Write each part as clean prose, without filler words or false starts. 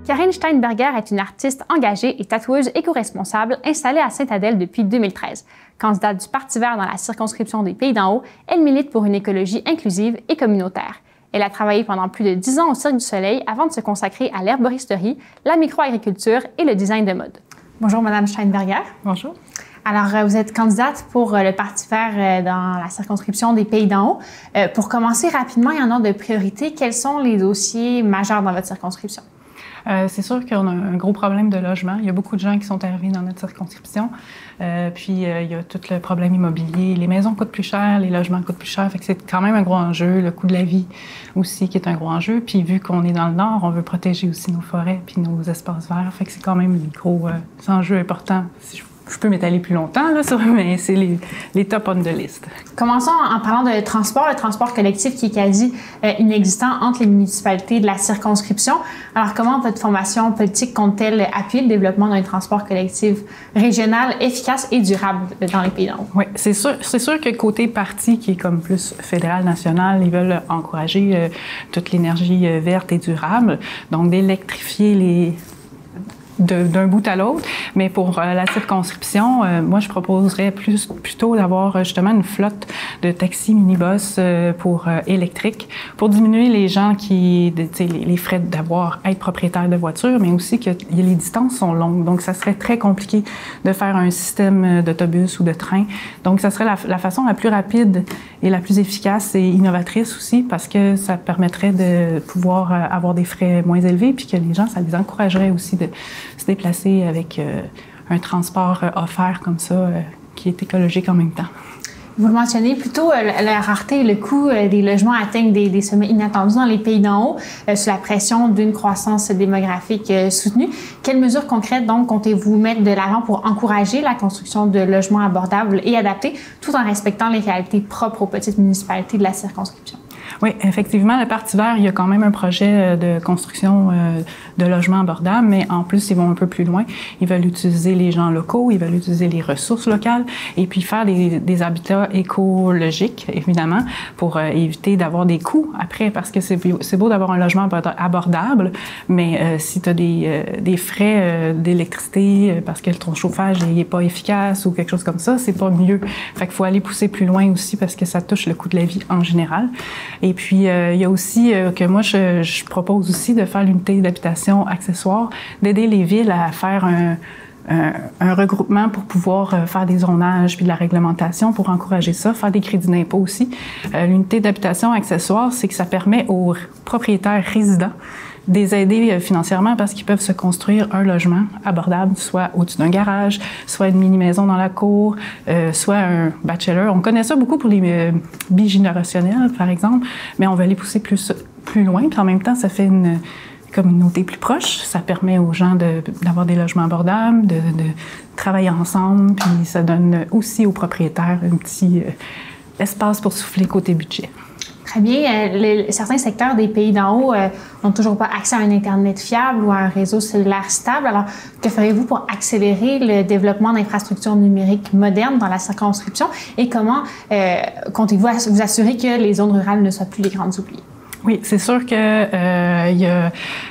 Karine Steinberger est une artiste engagée et tatoueuse éco-responsable installée à Sainte-Adèle depuis 2013. Candidate du Parti vert dans la circonscription des Pays d'en Haut, elle milite pour une écologie inclusive et communautaire. Elle a travaillé pendant plus de 10 ans au Cirque du Soleil avant de se consacrer à l'herboristerie, la microagriculture et le design de mode. Bonjour, Madame Steinberger. Bonjour. Alors, vous êtes candidate pour le Parti vert dans la circonscription des Pays d'en Haut. Pour commencer rapidement et en ordre de priorité, quels sont les dossiers majeurs dans votre circonscription? C'est sûr qu'on a un gros problème de logement. Il y a beaucoup de gens qui sont arrivés dans notre circonscription. Puis, il y a tout le problème immobilier. Les maisons coûtent plus cher, les logements coûtent plus cher. Fait que c'est quand même un gros enjeu. Le coût de la vie aussi qui est un gros enjeu. Puis, vu qu'on est dans le Nord, on veut protéger aussi nos forêts puis nos espaces verts. Fait que c'est quand même un gros enjeu important. Si je peux m'étaler plus longtemps, là, mais c'est les top on the list. Commençons en parlant de transport, le transport collectif qui est quasi inexistant entre les municipalités de la circonscription. Alors, comment votre formation politique compte-t-elle appuyer le développement d'un transport collectif régional, efficace et durable dans les Pays d'en Haut? Oui, c'est sûr que côté parti, qui est comme plus fédéral, national, ils veulent encourager toute l'énergie verte et durable, donc d'électrifier d'un bout à l'autre, mais pour la circonscription, moi, je proposerais plutôt d'avoir justement une flotte de taxis minibus pour électriques, pour diminuer les gens les frais être propriétaire de voiture, mais aussi que les distances sont longues, donc ça serait très compliqué de faire un système d'autobus ou de train. Donc, ça serait la façon la plus rapide et la plus efficace et innovatrice aussi, parce que ça permettrait de pouvoir avoir des frais moins élevés, puis que les gens, ça les encouragerait aussi de se déplacer avec un transport offert comme ça, qui est écologique en même temps. Vous le mentionnez, plutôt la rareté et le coût des logements atteignent des sommets inattendus dans les Pays d'en Haut, sous la pression d'une croissance démographique soutenue. Quelles mesures concrètes, donc, comptez-vous mettre de l'avant pour encourager la construction de logements abordables et adaptés, tout en respectant les réalités propres aux petites municipalités de la circonscription? Oui, effectivement, le Parti vert, il y a quand même un projet de construction de logements abordables, mais en plus, ils vont un peu plus loin. Ils veulent utiliser les gens locaux, ils veulent utiliser les ressources locales et puis faire des habitats écologiques, évidemment, pour éviter d'avoir des coûts après, parce que c'est beau d'avoir un logement abordable, mais si tu as des frais d'électricité parce que ton chauffage n'est pas efficace ou quelque chose comme ça, c'est pas mieux. Fait qu'il faut aller pousser plus loin aussi parce que ça touche le coût de la vie en général. Et puis, il y a aussi que moi, je propose aussi de faire l'unité d'habitation accessoire, d'aider les villes à faire un regroupement pour pouvoir faire des zonages puis de la réglementation pour encourager ça, faire des crédits d'impôt aussi. L'unité d'habitation accessoire, c'est que ça permet aux propriétaires résidents de les aider financièrement parce qu'ils peuvent se construire un logement abordable, soit au-dessus d'un garage, soit une mini-maison dans la cour, soit un bachelor. On connaît ça beaucoup pour les bigénérationnels, par exemple, mais on veut aller pousser plus loin. Puis en même temps, ça fait une communauté plus proche. Ça permet aux gens d'avoir des logements abordables, de travailler ensemble, puis ça donne aussi aux propriétaires un petit espace pour souffler côté budget. Très bien. Certains secteurs des Pays d'en Haut n'ont toujours pas accès à un Internet fiable ou à un réseau cellulaire stable. Alors, que ferez-vous pour accélérer le développement d'infrastructures numériques modernes dans la circonscription et comment comptez-vous vous assurer que les zones rurales ne soient plus les grandes oubliées? Oui, c'est sûr que il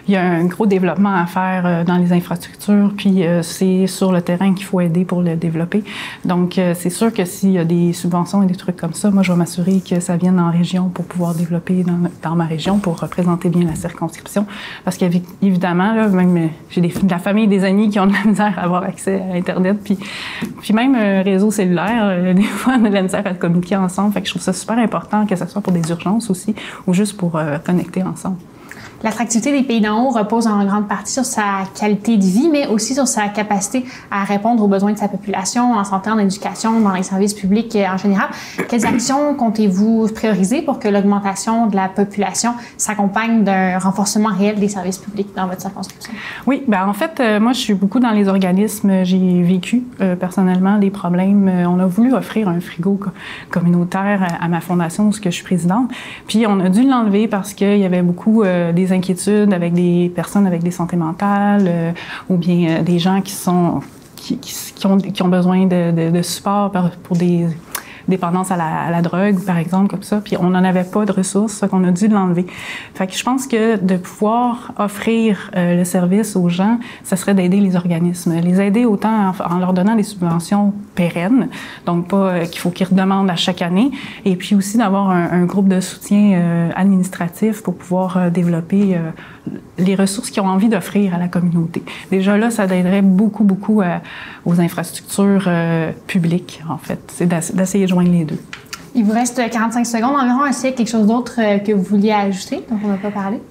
y a un gros développement à faire dans les infrastructures, puis c'est sur le terrain qu'il faut aider pour le développer. Donc, c'est sûr que s'il y a des subventions et des trucs comme ça, moi, je vais m'assurer que ça vienne en région pour pouvoir développer dans ma région pour représenter bien la circonscription. Parce qu'évidemment, là, même j'ai de la famille et des amis qui ont de la misère à avoir accès à Internet, puis même un réseau cellulaire, des fois, on a de la misère à communiquer ensemble. Fait que je trouve ça super important que ce soit pour des urgences aussi, ou juste pour connecter ensemble. L'attractivité des Pays d'en Haut repose en grande partie sur sa qualité de vie, mais aussi sur sa capacité à répondre aux besoins de sa population en santé, en éducation, dans les services publics en général. Quelles actions comptez-vous prioriser pour que l'augmentation de la population s'accompagne d'un renforcement réel des services publics dans votre circonscription? Oui, bien en fait, moi je suis beaucoup dans les organismes. J'ai vécu personnellement des problèmes. On a voulu offrir un frigo communautaire à ma fondation, où je suis présidente, puis on a dû l'enlever parce qu'il y avait beaucoup des inquiétudes avec des personnes avec des santé mentales ou bien des gens qui ont besoin de support pour des dépendance à la drogue, par exemple, comme ça, puis on n'en avait pas de ressources, fait qu'on a dû l'enlever. Fait que je pense que de pouvoir offrir le service aux gens, ça serait d'aider les organismes. Les aider autant en leur donnant des subventions pérennes, donc pas qu'il faut qu'ils redemandent à chaque année, et puis aussi d'avoir un groupe de soutien administratif pour pouvoir développer les ressources qu'ils ont envie d'offrir à la communauté. Déjà là, ça aiderait beaucoup aux infrastructures publiques, en fait. C'est d'essayer de joindre les deux. Il vous reste 45 secondes environ. Est-ce qu'il y a quelque chose d'autre que vous vouliez ajouter, dont on n'a pas parlé?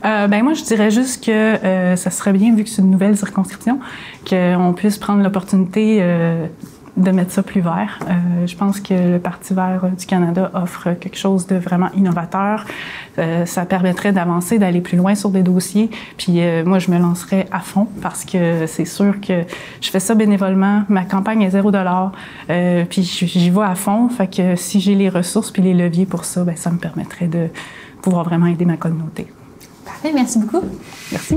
Moi, je dirais juste que ça serait bien, vu que c'est une nouvelle circonscription, qu'on puisse prendre l'opportunité de mettre ça plus vert. Je pense que le Parti vert du Canada offre quelque chose de vraiment innovateur. Ça permettrait d'avancer, d'aller plus loin sur des dossiers. Puis moi, je me lancerais à fond parce que c'est sûr que je fais ça bénévolement. Ma campagne est 0 $. Puis j'y vais à fond. Fait que si j'ai les ressources puis les leviers pour ça, ça me permettrait de pouvoir vraiment aider ma communauté. Parfait, merci beaucoup. Merci.